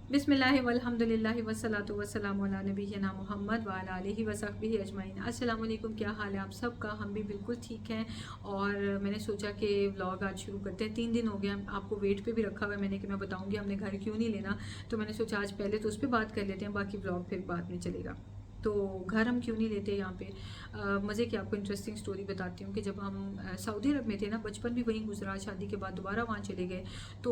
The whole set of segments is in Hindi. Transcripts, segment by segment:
बिस्मिल्लाहि वल्हम्दुलिल्लाहि वस्सलातु वस्सलामु अला नबिय्यिना मुहम्मद व अला आलिहि व सहबिहि अजमाइन। अस्सलाम वालेकुम, क्या हाल है आप सबका? हम भी बिल्कुल ठीक हैं। और मैंने सोचा कि व्लॉग आज शुरू करते हैं। 3 दिन हो गए, आपको वेट पे भी रखा हुआ है मैंने कि मैं बताऊंगी हमने घर क्यों नहीं लेना। तो मैंने सोचा आज पहले तो उस पर बात कर लेते हैं, बाकी व्लॉग फिर बाद में चलेगा। तो घर हम क्यों नहीं लेते यहाँ पे, मज़े की आपको इंटरेस्टिंग स्टोरी बताती हूँ कि जब हम सऊदी अरब में थे ना, बचपन भी वहीं गुजरा, शादी के बाद दोबारा वहाँ चले गए। तो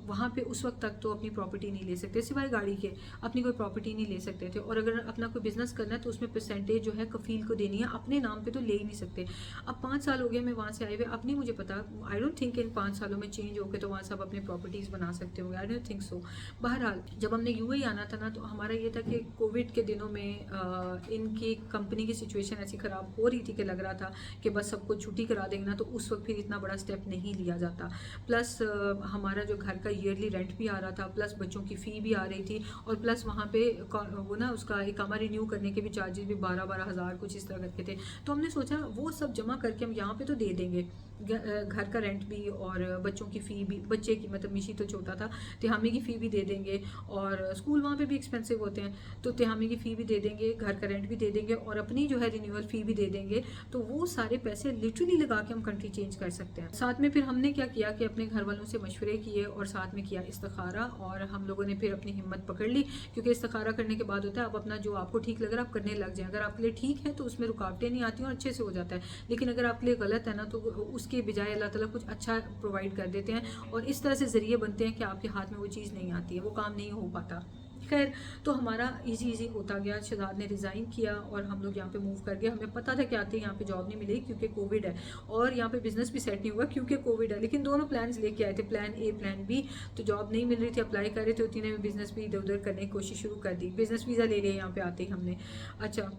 वहाँ पे उस वक्त तक तो अपनी प्रॉपर्टी नहीं ले सकते, सिवाय गाड़ी के अपनी कोई प्रॉपर्टी नहीं ले सकते थे। और अगर अपना कोई बिज़नेस करना है तो उसमें परसेंटेज जो है कफ़ील को देनी है, अपने नाम पे तो ले ही नहीं सकते। अब 5 साल हो गए मैं वहाँ से आए हुए, अब नहीं मुझे पता, आई डोंट थिंक इन 5 सालों में चेंज हो गए तो वहाँ सब अपनी प्रॉपर्टीज़ बना सकते होंगे, आई डोंट थिंक सो। बहरहाल जब हमने यूएई आना था ना, तो हमारा ये था कि कोविड के दिनों में इनकी कंपनी की सिचुएशन ऐसी ख़राब हो रही थी कि लग रहा था कि बस सबको छुट्टी करा देंगे ना, तो उस वक्त फिर इतना बड़ा स्टेप नहीं लिया जाता। प्लस हमारा जो घर का ईयरली रेंट भी आ रहा था, प्लस बच्चों की फ़ी भी आ रही थी, और प्लस वहाँ पे वो ना उसका इकामा रिन्यू करने के भी चार्जेस भी 12-12 हज़ार कुछ इस तरह करके थे। तो हमने सोचा वो सब जमा करके हम यहाँ पे तो दे देंगे, घर का रेंट भी और बच्चों की फ़ी भी, बच्चे की मतलब मिशी तो छोटा था, तिहामी की फ़ी भी दे देंगे, और स्कूल वहाँ पे भी एक्सपेंसिव होते हैं, तो तिहामी की फ़ी भी दे देंगे, घर का रेंट भी दे देंगे, और अपनी जो है रिन्यूअल फ़ी भी दे देंगे। तो वो सारे पैसे लिटरली लगा के हम कंट्री चेंज कर सकते हैं। साथ में फिर हमने क्या किया कि अपने घर वालों से मशवरे किए और साथ में किया इस्तिखारा, और हम लोगों ने फिर अपनी हिम्मत पकड़ ली, क्योंकि इस्तिखारा करने के बाद होता है आप अपना जो आपको ठीक लग रहा है आप करने लग जाए। अगर आपके लिए ठीक है तो उसमें रुकावटें नहीं आती और अच्छे से हो जाता है, लेकिन अगर आपके लिए गलत है ना, तो उसके बजाय अल्लाह ताला कुछ अच्छा प्रोवाइड कर देते हैं, और इस तरह से ज़रिए बनते हैं कि आपके हाथ में वो चीज़ नहीं आती है, वो काम नहीं हो पाता। खैर, तो हमारा इजी होता गया। शहजाद ने रिज़ाइन किया और हम लोग यहाँ पे मूव कर गए। हमें पता था कि आते यहाँ पे जॉब नहीं मिलेगी क्योंकि कोविड है, और यहाँ पे बिज़नेस भी सेट नहीं हुआ क्योंकि कोविड है। लेकिन दोनों प्लान्स लेके आए थे, प्लान ए प्लान बी। तो जॉब नहीं मिल रही थी, अप्लाई कर रहे थे, उतने में बिज़नेस भी इधर उधर करने की कोशिश शुरू कर दी। बिज़नेस वीज़ा ले लिया यहाँ पे आते ही हमने। अच्छा,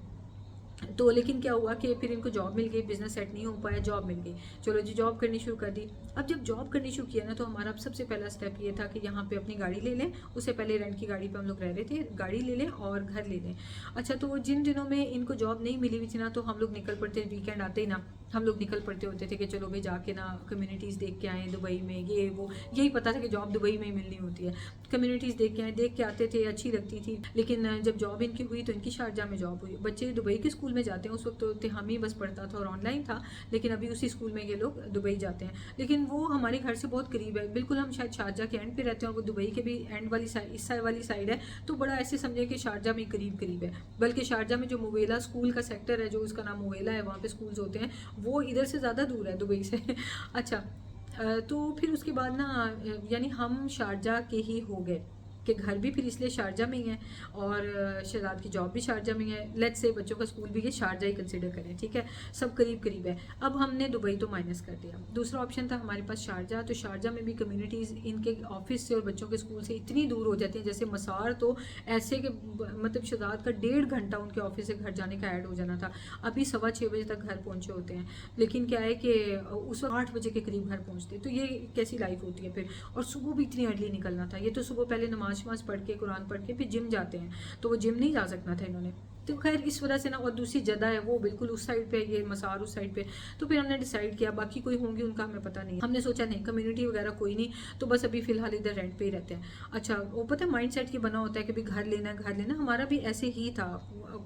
तो लेकिन क्या हुआ कि फिर इनको जॉब मिल गई, बिजनेस सेट नहीं हो पाया, जॉब मिल गई, चलो जी जॉब करनी शुरू कर दी। अब जब जॉब करनी शुरू किया ना, तो हमारा अब सबसे पहला स्टेप ये था कि यहाँ पे अपनी गाड़ी ले लें। उससे पहले रेंट की गाड़ी पे हम लोग रह रहे थे, गाड़ी ले लें और घर ले लें। अच्छा, तो जिन दिनों में इनको जॉब नहीं मिली हुई थी ना, तो हम लोग निकल पड़ते, वीकेंड आते ही ना हम लोग निकल पड़ते होते थे कि चलो भाई जाके ना कम्युनिटीज़ देख के आएँ दुबई में, ये वो, यही पता था कि जॉब दुबई में ही मिलनी होती है। कम्युनिटीज़ देख के आए, देख के आते थे, अच्छी लगती थी। लेकिन जब जॉब इनकी हुई तो इनकी शारजा में जॉब हुई। बच्चे दुबई के स्कूल में जाते हैं, उस वक्त तो तिहामी बस पढ़ता था और ऑनलाइन था, लेकिन अभी उसी स्कूल में ये लोग दुबई जाते हैं। लेकिन वो हमारे घर से बहुत करीब है, बिल्कुल हम शायद शारजा के एंड पे रहते हैं और वो दुबई के भी एंड वाली साइड, इस साइड वाली साइड है। तो बड़ा ऐसे समझे कि शारजा में करीब करीब है। बल्कि शारजा में जो मुवेला स्कूल का सेक्टर है, जो उसका नाम मुवेला है, वहाँ पे स्कूल्स होते हैं, वो इधर से ज़्यादा दूर है दुबई से। अच्छा, तो फिर उसके बाद ना यानी हम शारजा के ही हो गए कि घर भी फिर इसलिए शारजा में ही है, और शहजाद की जॉब भी शारजा में ही है। लेट्स से बच्चों का स्कूल भी ये शारजा ही कंसिडर करें, ठीक है, सब करीब करीब है। अब हमने दुबई तो माइनस कर दिया, दूसरा ऑप्शन था हमारे पास शारजा। तो शारजा में भी कम्युनिटीज़ इनके ऑफिस से और बच्चों के स्कूल से इतनी दूर हो जाती हैं, जैसे मसार तो ऐसे कि मतलब शहजाद का 1.5 घंटा उनके ऑफिस से घर जाने का ऐड हो जाना था। अभी 6:15 बजे तक घर पहुँचे होते हैं, लेकिन क्या है कि उस वक्त 8 बजे के करीब घर पहुँचते। तो ये कैसी लाइफ होती है फिर, और सुबह भी इतनी अर्ली निकलना था। ये तो सुबह पहले नमाज शमाज पढ़ के, कुरान पढ़ के फिर जिम जाते हैं, तो वो जिम नहीं जा सकना था इन्होंने। तो खैर इस वजह से ना, और दूसरी जदा है वो बिल्कुल उस साइड पे, ये मसार उस साइड पे। तो फिर हमने डिसाइड किया, बाकी कोई होंगे उनका हमें पता नहीं, हमने सोचा नहीं कम्युनिटी वगैरह कोई नहीं, तो बस अभी फिलहाल इधर रेंट पे ही रहते हैं। अच्छा, वो पता है माइंड सेट ये बना होता है कि भाई घर लेना है, घर लेना। हमारा भी ऐसे ही था,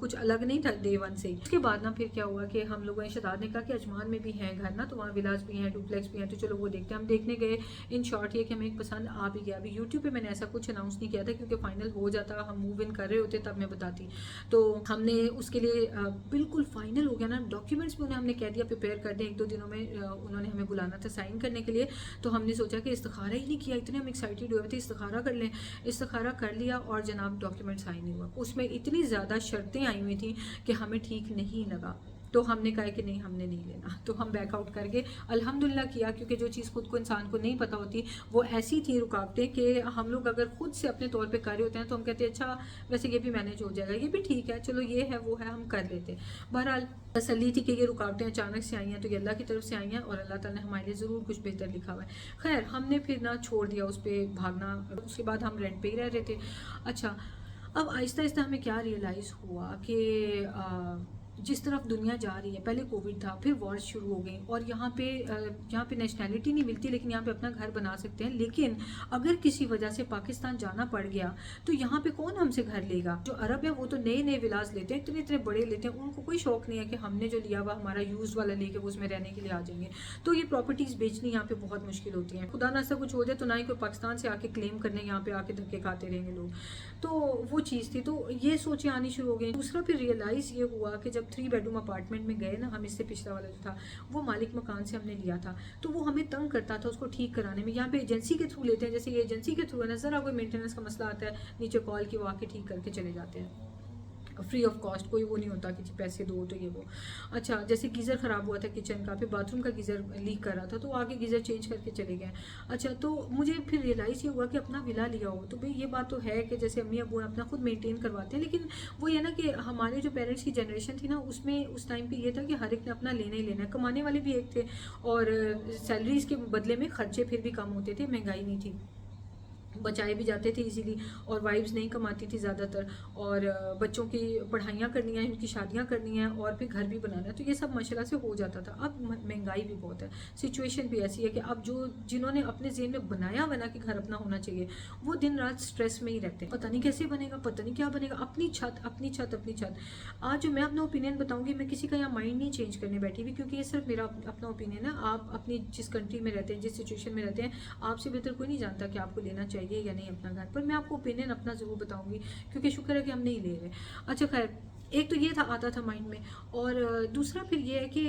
कुछ अलग नहीं था डे वन से। उसके बाद ना फिर क्या हुआ कि हम लोगों ने, शहजाद ने कहा कि अजमान में भी है घर ना, तो वहाँ विलास भी हैं, डुप्लेक्स भी हैं, तो चलो वो देखते हैं। हम देखने गए। इन शॉर्ट ये कि हमें एक पसंद आ भी गया। अभी यूट्यूब पे मैंने ऐसा कुछ अनाउंस नहीं किया था, क्योंकि फाइनल हो जाता, हम मूव इन कर रहे होते तब मैं बताती। तो हमने उसके लिए बिल्कुल फाइनल हो गया ना, डॉक्यूमेंट्स भी उन्हें हमने कह दिया प्रिपेयर कर दें, 1-2 दिनों में उन्होंने हमें बुलाना था साइन करने के लिए। तो हमने सोचा कि इस्तिखारा ही नहीं किया, इतने हम एक्साइटेड हुए थे इस्तिखारा कर लें। इस्तिखारा कर लिया और जनाब डॉक्यूमेंट साइन नहीं हुआ। उसमें इतनी ज़्यादा शर्तें आई हुई थी कि हमें ठीक नहीं लगा। तो हमने कहा कि नहीं, हमने नहीं लेना, तो हम बैकआउट करके अल्हम्दुलिल्लाह किया, क्योंकि जो चीज़ खुद को इंसान को नहीं पता होती वो ऐसी थी रुकावटें कि हम लोग अगर खुद से अपने तौर पे कर रहे होते हैं तो हम कहते हैं अच्छा वैसे ये भी मैनेज हो जाएगा, ये भी ठीक है, चलो ये है वो है, हम कर लेते। बहरहाल तसल्ली थी कि ये रुकावटें अचानक से आई हैं, तो ये अल्लाह की तरफ से आई हैं, और अल्लाह ताला ने हमारे लिए ज़रूर कुछ बेहतर लिखा हुआ है। खैर हमने फिर ना छोड़ दिया उस पर भागना। उसके बाद हम रेंट पे ही रह रहे थे। अच्छा, अब आहिस्ता आहिस्ता हमें क्या रियलाइज़ हुआ कि जिस तरफ दुनिया जा रही है, पहले कोविड था, फिर वॉर शुरू हो गई, और यहाँ पे नेशनैलिटी नहीं मिलती, लेकिन यहाँ पे अपना घर बना सकते हैं। लेकिन अगर किसी वजह से पाकिस्तान जाना पड़ गया तो यहाँ पे कौन हमसे घर लेगा? जो अरब है वो तो नए नए विलास लेते हैं, इतने इतने बड़े लेते हैं, उनको कोई शौक नहीं है कि हमने जो लिया हुआ हमारा यूज वाला लेके वो उसमें रहने के लिए आ जाएंगे। तो ये प्रॉपर्टीज बेचनी यहाँ पे बहुत मुश्किल होती है। खुदा ना ऐसा कुछ हो जाए तो ना ही कोई पाकिस्तान से आके क्लेम करने यहाँ पे आके धक्के खाते रहेंगे लोग। तो वो चीज़ थी, तो ये सोचें आनी शुरू हो गई। दूसरा फिर रियलाइज़ ये हुआ कि जब 3 बेडरूम अपार्टमेंट में गए ना हम, इससे पिछला वाला जो था वो मालिक मकान से हमने लिया था, तो वो हमें तंग करता था उसको ठीक कराने में। यहाँ पे एजेंसी के थ्रू लेते हैं, जैसे ये एजेंसी के थ्रू है ना, ज़रा कोई मेंटेनेंस का मसला आता है, नीचे कॉल की वो आके ठीक करके चले जाते हैं, फ्री ऑफ कॉस्ट, कोई वो नहीं होता कि पैसे दो तो ये वो। अच्छा, जैसे गीज़र ख़राब हुआ था किचन का, फिर बाथरूम का गीज़र लीक कर रहा था, तो आगे गीज़र चेंज करके चले गए। अच्छा, तो मुझे फिर रियलाइज़ ये हुआ कि अपना विला लिया हो तो भाई ये बात तो है कि जैसे अम्मी अबू अपना खुद मेंटेन करवाते हैं, लेकिन वो ये ना कि हमारे जो पेरेंट्स की जनरेशन थी ना, उसमें उस टाइम पर ये था कि हर एक ने अपना लेना ही लेना है। कमाने वाले भी एक थे और सैलरीज़ के बदले में खर्चे फिर भी कम होते थे, महंगाई नहीं थी, बचाए भी जाते थे इजीली, और वाइफ्स नहीं कमाती थी ज़्यादातर, और बच्चों की पढ़ाइयाँ करनी है, उनकी शादियाँ करनी है, और फिर घर भी बनाना है, तो ये सब माशाल्लाह से हो जाता था। अब महंगाई भी बहुत है, सिचुएशन भी ऐसी है कि अब जो जिन्होंने अपने जेहन में बनाया हुआ ना कि घर अपना होना चाहिए, वो दिन रात स्ट्रेस में ही रहते हैं, पता नहीं कैसे बनेगा, पता नहीं क्या बनेगा, अपनी छत अपनी छत अपनी छत। आज जो मैं अपना ओपिनियन बताऊँगी, मैं किसी का यहाँ माइंड नहीं चेंज करने बैठी हुई, क्योंकि ये सिर्फ मेरा अपना ओपिनियन है। आप अपनी जिस कंट्री में रहते हैं, जिस सिचुएशन में रहते हैं, आपसे बेहतर कोई नहीं जानता कि आपको लेना चाहिए या नहीं अपना घर, पर मैं आपको ओपिनियन अपना ज़रूर बताऊंगी, क्योंकि शुक्र है कि हम नहीं ले रहे। अच्छा खैर, एक तो ये था आता था माइंड में, और दूसरा फिर ये है कि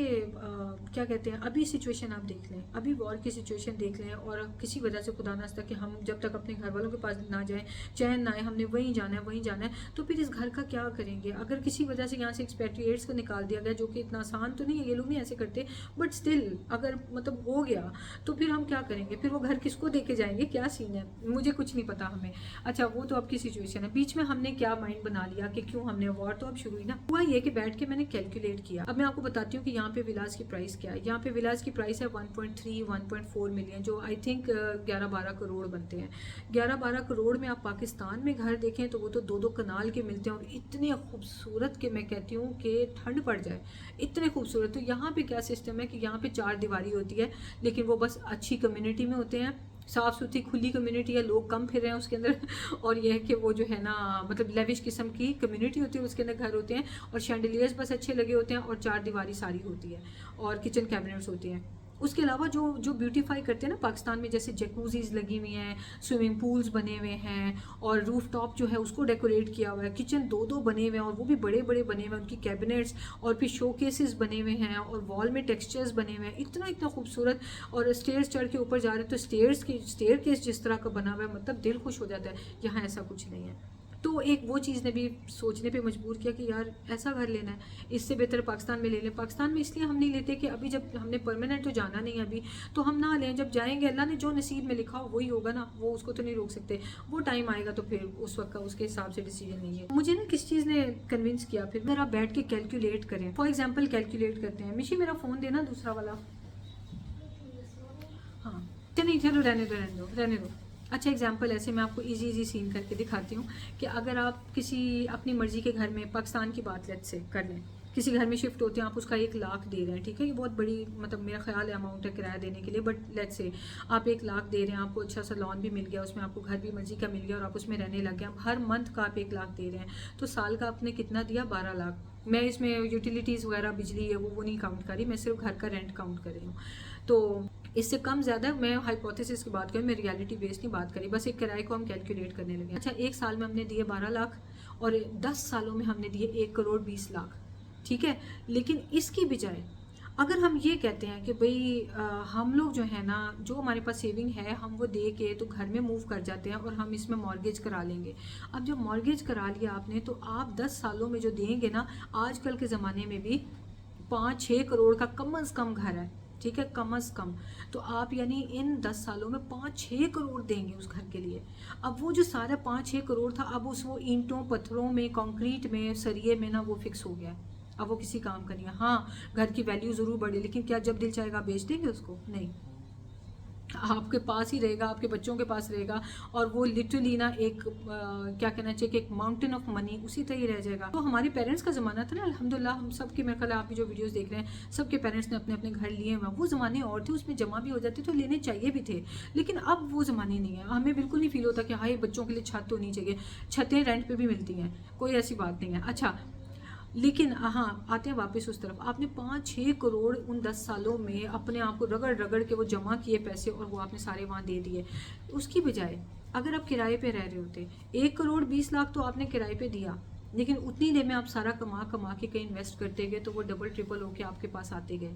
क्या कहते हैं, अभी सिचुएशन आप देख लें, अभी वॉर की सिचुएशन देख लें, और किसी वजह से खुदा ना खास्ता कि हम जब तक अपने घर वालों के पास ना जाएं, चैन ना आए, हमने वहीं जाना है, तो फिर इस घर का क्या करेंगे? अगर किसी वजह से यहाँ से एक्सपेट्रिएट्स को निकाल दिया गया, जो कि इतना आसान तो नहीं है, ये लोग नहीं ऐसे करते, बट स्टिल अगर मतलब हो गया तो फिर हम क्या करेंगे? फिर वो घर किसको दे के जाएंगे? क्या सीन है, मुझे कुछ नहीं पता हमें। अच्छा, वो तो आपकी सिचुएशन है। बीच में हमने क्या माइंड बना लिया कि क्यों हमने वॉर, तो अब शुरू ही ना हुआ ये कि बैठ के मैंने कैलकुलेट किया। अब मैं आपको बताती हूँ कि यहाँ पे विलास की प्राइस क्या है। यहाँ पे विलास की प्राइस है 1.3 1.4 मिलियन, जो आई थिंक 11-12 करोड़ बनते हैं। 11-12 करोड़ में आप पाकिस्तान में घर देखें तो वो तो 2-2 कनाल के मिलते हैं, और इतने खूबसूरत कि मैं कहती हूँ कि ठंड पड़ जाए, इतने खूबसूरत। तो यहाँ पे क्या सिस्टम है कि यहाँ पे 4 दीवारी होती है, लेकिन वो बस अच्छी कम्युनिटी में होते हैं, साफ़ सुथरी खुली कम्युनिटी है, लोग कम फिर रहे हैं उसके अंदर और यह है कि वो जो है ना, मतलब लेविश किस्म की कम्युनिटी होती है, उसके अंदर घर होते हैं, और शैंडलियर्स बस अच्छे लगे होते हैं, और 4 दीवारी सारी होती है, और किचन कैबिनेट्स होती हैं। उसके अलावा जो जो ब्यूटीफाई करते हैं ना पाकिस्तान में, जैसे जकूजीज लगी हुई हैं, स्विमिंग पूल्स बने हुए हैं, और रूफ टॉप जो है उसको डेकोरेट किया हुआ है, किचन 2-2 बने हुए हैं, और वो भी बड़े बड़े बने हुए हैं, उनकी कैबिनेट्स, और फिर शो केसेस बने हुए हैं, और वॉल में टेक्सचर्स बने हुए हैं, इतना इतना खूबसूरत। और स्टेयर्स चढ़ के ऊपर जा रहे हैं तो स्टेयर केस जिस तरह का बना हुआ है, मतलब दिल खुश हो जाता है। यहाँ ऐसा कुछ नहीं है। तो एक वो चीज़ ने भी सोचने पे मजबूर किया कि यार ऐसा घर लेना है, इससे बेहतर पाकिस्तान में ले लें। पाकिस्तान में इसलिए हम नहीं लेते कि अभी जब हमने परमानेंट तो जाना नहीं है अभी, तो हम ना लें। जब जाएंगे, अल्लाह ने जो नसीब में लिखा हो वही होगा ना, वो उसको तो नहीं रोक सकते। वो टाइम आएगा तो फिर उस वक्त का उसके हिसाब से डिसीजन नहीं है। मुझे ना किस चीज़ ने कन्विंस किया, फिर अगर आप बैठ के कैलकुलेट करें, फॉर एग्जाम्पल कैलकुलेट करते हैं। मिशी मेरा फ़ोन देना दूसरा वाला, हाँ नहीं चलो रहने दो। अच्छा, एग्जाम्पल ऐसे मैं आपको इजी सीन करके दिखाती हूँ कि अगर आप किसी अपनी मर्ज़ी के घर में, पाकिस्तान की बात लेट्स से कर लें, किसी घर में शिफ्ट होते हैं, आप उसका 1 लाख दे रहे हैं, ठीक है, ये बहुत बड़ी मतलब मेरा ख्याल है अमाउंट है किराया देने के लिए, बट लेट्स से आप 1 लाख दे रहे हैं, आपको अच्छा सा लोन भी मिल गया, उसमें आपको घर भी मर्जी का मिल गया, और आप उसमें रहने लग गए। अब हर मंथ का आप 1 लाख दे रहे हैं, तो साल का आपने कितना दिया? 12 लाख। मैं इसमें यूटिलिटीज़ वगैरह, बिजली है वो नहीं काउंट करी, मैं सिर्फ घर का रेंट काउंट कर रही हूँ। तो इससे कम ज़्यादा मैं हाइपोथेसिस की बात करूँ, मैं रियलिटी बेस्ड नहीं बात करी, बस एक किराए को हम कैलकुलेट करने लगे। अच्छा, 1 साल में हमने दिए 12 लाख, और 10 सालों में हमने दिए 1 करोड़ 20 लाख, ठीक है। लेकिन इसकी बजाय अगर हम ये कहते हैं कि भाई हम लोग जो है ना, जो हमारे पास सेविंग है हम वो दे के तो घर में मूव कर जाते हैं, और हम इसमें मॉर्गेज करा लेंगे। अब जब मॉर्गेज करा लिया आपने, तो आप 10 सालों में जो देंगे ना, आजकल के ज़माने में भी 5-6 करोड़ का कम अज़ कम घर है, ठीक है, कम अज़ कम। तो आप यानी इन 10 सालों में 5-6 करोड़ देंगे उस घर के लिए। अब वो जो सारा 5-6 करोड़ था, अब उस वो ईंटों, पत्थरों में, कंक्रीट में, सरिये में ना, वो फिक्स हो गया है, अब वो किसी काम का नहीं है। हाँ, घर की वैल्यू ज़रूर बढ़ी, लेकिन क्या जब दिल चाहेगा बेच देंगे उसको? नहीं। आपके पास ही रहेगा, आपके बच्चों के पास रहेगा, और वो लिटरली ना एक क्या कहना चाहिए कि एक माउंटेन ऑफ मनी उसी तरह ही रह जाएगा। तो हमारे पेरेंट्स का ज़माना था ना, अल्हम्दुलिल्लाह हम सब के, मेरे ख्याल आप भी जो वीडियोस देख रहे हैं सबके पेरेंट्स ने अपने अपने घर लिए हुए, वो ज़माने और थे, उसमें जमा भी हो जाते तो लेने चाहिए भी थे। लेकिन अब वो ज़माने नहीं है, हमें बिल्कुल नहीं फील होता कि हाँ ये बच्चों के लिए छत होनी चाहिए। छतें रेंट पर भी मिलती हैं, कोई ऐसी बात नहीं है। अच्छा, लेकिन हाँ, आते हैं वापस उस तरफ। आपने 5-6 करोड़ उन 10 सालों में अपने आप को रगड़ रगड़ के वो जमा किए पैसे, और वो आपने सारे वहाँ दे दिए। उसकी बजाय अगर आप किराए पे रह रहे होते, 1 करोड़ 20 लाख तो आपने किराए पे दिया, लेकिन उतनी देर में आप सारा कमा कमा के कहीं इन्वेस्ट करते गए, तो वो डबल ट्रिपल होके आपके पास आते गए।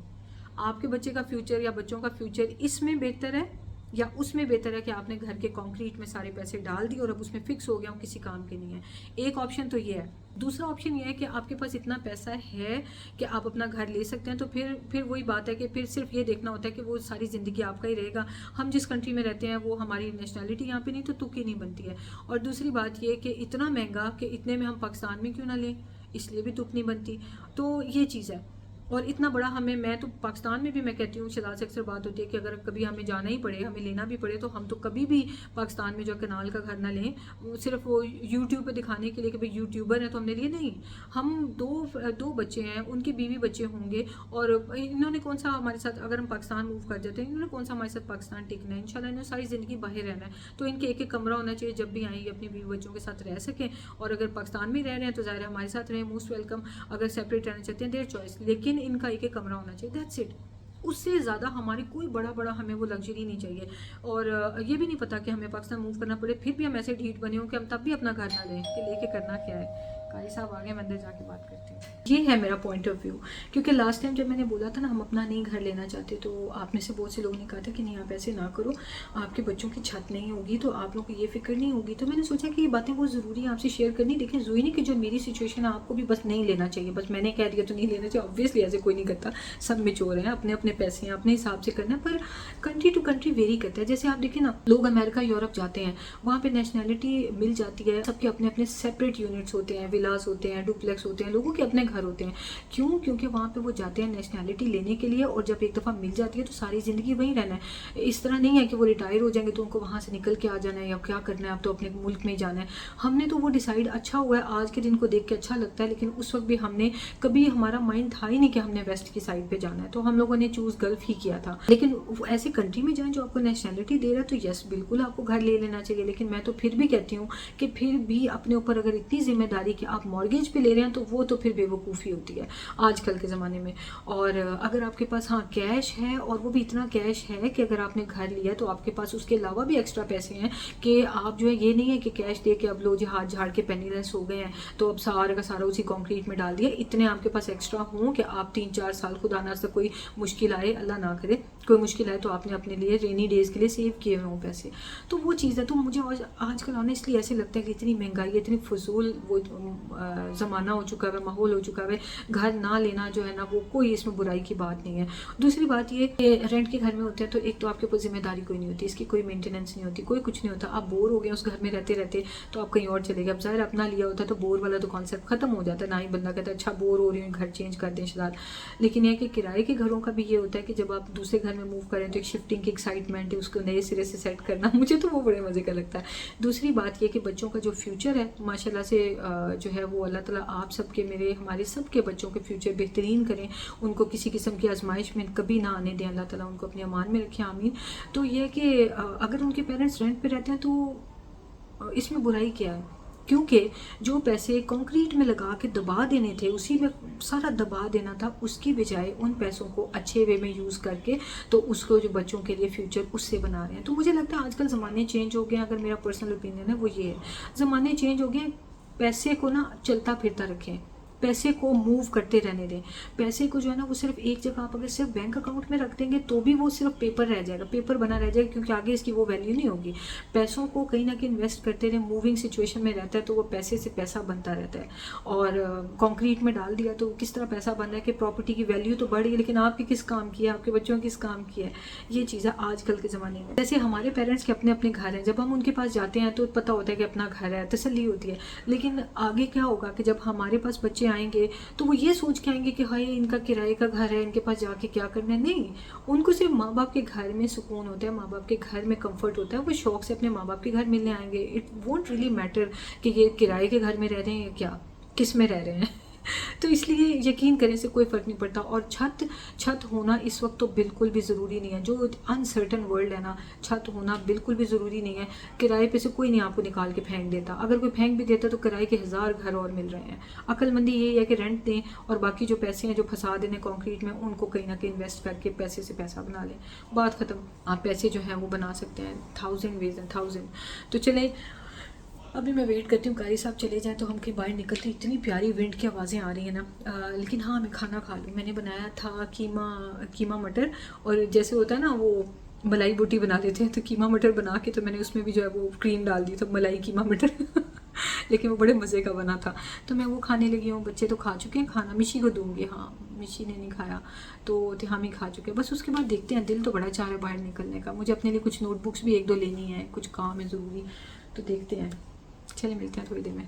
आपके बच्चे का फ्यूचर या बच्चों का फ्यूचर इसमें बेहतर है या उसमें बेहतर है कि आपने घर के कंक्रीट में सारे पैसे डाल दिए और अब उसमें फिक्स हो गया, वो किसी काम के नहीं है। एक ऑप्शन तो ये है। दूसरा ऑप्शन ये है कि आपके पास इतना पैसा है कि आप अपना घर ले सकते हैं, तो फिर वही बात है कि फिर सिर्फ ये देखना होता है कि वो सारी ज़िंदगी आपका ही रहेगा। हम जिस कंट्री में रहते हैं वो हमारी नेशनैलिटी यहाँ पे नहीं तो तुक ही नहीं बनती है। और दूसरी बात ये कि इतना महंगा कि इतने में हम पाकिस्तान में क्यों ना लें, इसलिए भी तुक नहीं बनती। तो ये चीज़ है। और इतना बड़ा हमें, मैं तो पाकिस्तान में भी मैं कहती हूँ, शहजाद से अक्सर बात होती है कि अगर कभी हमें जाना ही पड़े, हमें लेना भी पड़े, तो हम तो कभी भी पाकिस्तान में जो कनाल का घर ना लें, सिर्फ वो यूट्यूब पे दिखाने के लिए कि भाई यूट्यूबर है तो हमने लिए। नहीं, हम दो बच्चे हैं, उनके बीवी बच्चे होंगे, और इन्होंने कौन सा हमारे साथ, अगर हम पाकिस्तान मूव कर जाते हैं, इन्होंने कौन सा हमारे साथ पाकिस्तान टिकना है। इंशाल्लाह इन्होंने सारी ज़िंदगी बाहर रहना है, तो इनके एक एक कमरा होना चाहिए, जब भी आएंगे अपनी बीवी बच्चों के साथ रह सकें। और अगर पाकिस्तान में रह रहे हैं तो ज़ाहिर है हमारे साथ रहें, मोस्ट वेलकम। अगर सेपरेट रहना चाहते हैं देयर चॉइस, लेकिन इनका एक एक कमरा होना चाहिए, दैट्स इट। उससे ज़्यादा हमारी कोई बड़ा बड़ा हमें वो लग्जरी नहीं चाहिए। और ये भी नहीं पता कि हमें पाकिस्तान मूव करना पड़े, फिर भी हम ऐसे ढीठ बने हो कि हम तब भी अपना घर ना लें, कि लेके करना क्या है। कारी साहब आगे, मैं अंदर जाके बात करती हूँ। ये है मेरा पॉइंट ऑफ व्यू। क्योंकि लास्ट टाइम जब मैंने बोला था ना हम अपना नहीं घर लेना चाहते, तो आप में से बहुत से लोगों ने कहा था कि नहीं आप ऐसे ना करो, आपके बच्चों की छत नहीं होगी तो आप लोगों को ये फिक्र नहीं होगी। तो मैंने सोचा कि ये बातें बहुत ज़रूरी है आपसे शेयर करनी। देखें ज़रूरी नहीं कि जो मेरी सिचुएशन है आपको भी बस नहीं लेना चाहिए, बस मैंने कह दिया तो नहीं लेना चाहिए। ऑब्वियसली ऐसे कोई नहीं करता, सब मेच्योर हैं, अपने अपने पैसे हैं, अपने हिसाब से करना है। पर कंट्री टू कंट्री वेरी करता है। जैसे आप देखें ना, लोग अमेरिका यूरोप जाते हैं, वहाँ पे नेशनैलिटी मिल जाती है, सबके अपने अपने सेपरेट यूनिट्स होते हैं, विलास होते हैं, डुप्लेक्स होते हैं, लोगों के अपने घर होते हैं। क्यों? क्योंकि वहाँ पे वो जाते हैं नेशनैलिटी लेने के लिए, और जब एक दफ़ा मिल जाती है तो सारी ज़िंदगी वहीं रहना है। इस तरह नहीं है कि वो रिटायर हो जाएंगे तो उनको वहाँ से निकल के आ जाना है या क्या करना है, अब तो अपने मुल्क में ही जाना है। हमने तो वो डिसाइड, अच्छा हुआ है आज के दिन को देख के अच्छा लगता है, लेकिन उस वक्त भी हमने कभी, हमारा माइंड था ही नहीं कि हमने वेस्ट की साइड पर जाना है, तो हम लोगों ने चूज़ गल्फ ही किया था। लेकिन ऐसे कंट्री में जाएँ जो आपको नेशनैलिटी दे रहा है, तो यस बिल्कुल आपको घर ले लेना चाहिए। लेकिन मैं तो फिर भी कहती हूँ कि फिर भी अपने ऊपर अगर इतनी जिम्मेदारी कि आप मॉर्गेज पे ले रहे हैं, तो वो तो फिर बेवकूफ़ी होती है आजकल के ज़माने में। और अगर आपके पास हाँ कैश है, और वो भी इतना कैश है कि अगर आपने घर लिया तो आपके पास उसके अलावा भी एक्स्ट्रा पैसे हैं, कि आप जो है ये नहीं है कि कैश दे के अब लो जी हाथ झाड़ के पेनीलेस हो गए हैं तो अब सारा का सारा उसी कंक्रीट में डाल दिया। इतने आपके पास एक्स्ट्रा हों कि आप 3-4 साल, खुदा ना से कोई मुश्किल आए, अल्लाह ना करे कोई मुश्किल आए, तो आपने अपने लिए रेनी डेज़ के लिए सेव किए हुए हों पैसे। तो वो चीज़ है। तो मुझे आजकल ऑनेस्टली ऐसे लगता है कि इतनी महंगाई, इतनी फजूल वो ज़माना हो चुका है, माहौल हो चुका है, घर ना लेना जो है ना, वो कोई इसमें बुराई की बात नहीं है। दूसरी बात ये कि रेंट के घर में होते हैं तो एक तो आपके ऊपर जिम्मेदारी कोई नहीं होती, इसकी कोई मेंटेनेंस नहीं होती, कोई कुछ नहीं होता। आप बोर हो गए उस घर में रहते रहते तो आप कहीं और चले गए। अब ज़ाहिर अपना लिया होता तो बोर वाला तो कॉन्सेप्ट खत्म हो जाता है, ना ही बंदा कहता है अच्छा बोर हो रही हूँ घर चेंज कर दें शदार। लेकिन यह कि किराए के घरों का भी ये होता है कि जब आप दूसरे घर में मूव करें तो एक शिफ्टिंग की एक्साइटमेंट है, उसको नए सिरे से सेट करना, मुझे तो वो बड़े मज़े का लगता है। दूसरी बात ये कि बच्चों का जो फ्यूचर है माशाल्लाह से जो है वो अल्लाह ताला आप सबके, मेरे, हमारे सबके बच्चों के फ्यूचर बेहतरीन करें, उनको किसी किस्म की आजमाइश में कभी ना आने दें, अल्लाह ताला उनको अपनी अमान में रखें, आमीन। तो यह कि अगर उनके पेरेंट्स रेंट पे रहते हैं तो इसमें बुराई क्या है? क्योंकि जो पैसे कंक्रीट में लगा के दबा देने थे, उसी में सारा दबा देना था, उसकी बजाय उन पैसों को अच्छे वे में यूज़ करके तो उसको जो बच्चों के लिए फ्यूचर उससे बना रहे हैं। तो मुझे लगता है आजकल ज़माने चेंज हो गए हैं। अगर मेरा पर्सनल ओपिनियन है वो ये है, ज़माने चेंज हो गए। पैसे को ना चलता फिरता रखें, पैसे को मूव करते रहने दें। पैसे को जो है ना वो सिर्फ एक जगह आप अगर सिर्फ बैंक अकाउंट में रख देंगे तो भी वो सिर्फ पेपर रह जाएगा, पेपर बना रह जाएगा, क्योंकि आगे इसकी वो वैल्यू नहीं होगी। पैसों को कहीं ना कहीं इन्वेस्ट करते रहे, मूविंग सिचुएशन में रहता है तो वो पैसे से पैसा बनता रहता है। और कंक्रीट में डाल दिया तो किस तरह पैसा बन रहा है कि प्रॉपर्टी की वैल्यू तो बढ़ गई, लेकिन आपकी किस काम की है, आपके बच्चों किस काम की है, ये चीज़ है आजकल के ज़माने में। जैसे हमारे पेरेंट्स के अपने अपने घर हैं, जब हम उनके पास जाते हैं तो पता होता है कि अपना घर है, तसल्ली होती है। लेकिन आगे क्या होगा कि जब हमारे पास बच्चे आएंगे तो वो ये सोच के आएंगे कि हाय इनका किराए का घर है, इनके पास जाके क्या करना है। नहीं, उनको सिर्फ माँ बाप के घर में सुकून होता है, माँ बाप के घर में कंफर्ट होता है, वो शौक से अपने माँ बाप के घर मिलने आएंगे। इट वोंट रियली मैटर कि ये किराए के घर में रह रहे हैं या क्या, किस में रह रहे हैं। तो इसलिए यकीन करें से कोई फ़र्क नहीं पड़ता। और छत होना इस वक्त तो बिल्कुल भी ज़रूरी नहीं है। जो अनसर्टन वर्ल्ड है ना, छत होना बिल्कुल भी ज़रूरी नहीं है। किराए पे से कोई नहीं आपको निकाल के फेंक देता, अगर कोई फेंक भी देता तो किराए के 1000 घर और मिल रहे हैं। अक्लमंदी ये है कि रेंट दें और बाकी जो पैसे हैं जो फंसा देने कंक्रीट में, उनको कहीं ना कहीं इन्वेस्ट करके पैसे से पैसा बना लें, बात ख़त्म। आप पैसे जो हैं वो बना सकते हैं, 1000 वेज हैं 1000। तो चलें, अभी मैं वेट करती हूँ कारी साहब चले जाएं तो हम कहीं बाहर निकलते हैं। इतनी प्यारी विंड की आवाज़ें आ रही हैं ना। लेकिन हाँ, मैं खाना खा लूँ। मैंने बनाया था कीमा मटर, और जैसे होता है ना वो मलाई बोटी बना देते हैं, तो कीमा मटर बना के तो मैंने उसमें भी जो है वो क्रीम डाल दी, तो मलाई कीमा मटर लेकिन वो बड़े मज़े का बना था, तो मैं वो खाने लगी हूँ। बच्चे तो खा चुके हैं खाना, मिशी को दूँगी। हाँ, मिशी ने नहीं खाया तो हम ही खा चुके हैं। बस उसके बाद देखते हैं, दिल तो बड़ा चाह रहा है बाहर निकलने का। मुझे अपने लिए कुछ नोटबुक्स भी 1-2 लेनी है, कुछ काम है ज़रूरी, तो देखते हैं। चलिए मिलते हैं थोड़ी देर में।